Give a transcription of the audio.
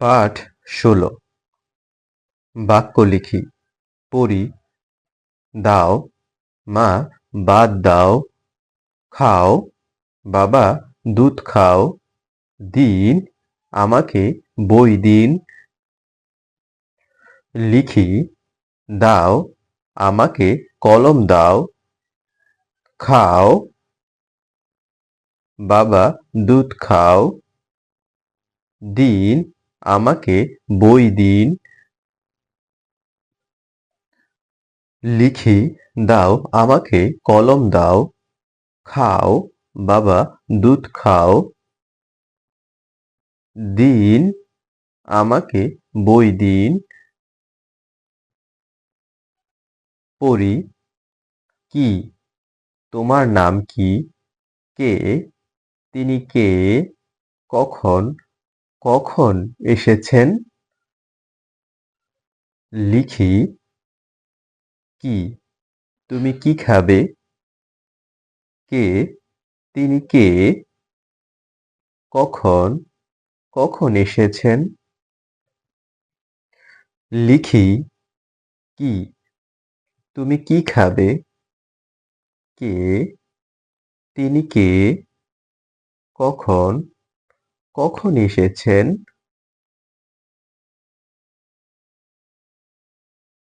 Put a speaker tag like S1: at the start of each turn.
S1: পাঠ ১৬। বাক্য লিখি। পড়ি। দাও, মা ভাত দাও। খাও, বাবা দুধ খাও। দিন, আমাকে বই দিন। লিখি। দাও, আমাকে কলম দাও। খাও, বাবা দুধ খাও। দিন, আমাকে বই দিন। লিখি। দাও, আমাকে কলম দাও। খাও, বাবা দুধ খাও। দিন, আমাকে বই দিন। পড়ি। কি, তোমার নাম কি? কে, তিনি কে? কখন, কখন এসেছেন? লিখি। কি, তুমি কি খাবে? কে, তিনি কে? কখন, কখন এসেছেন? লিখি। কি, তুমি কি খাবে? কে, তিনি কে? কখন, কখন এসেছেন?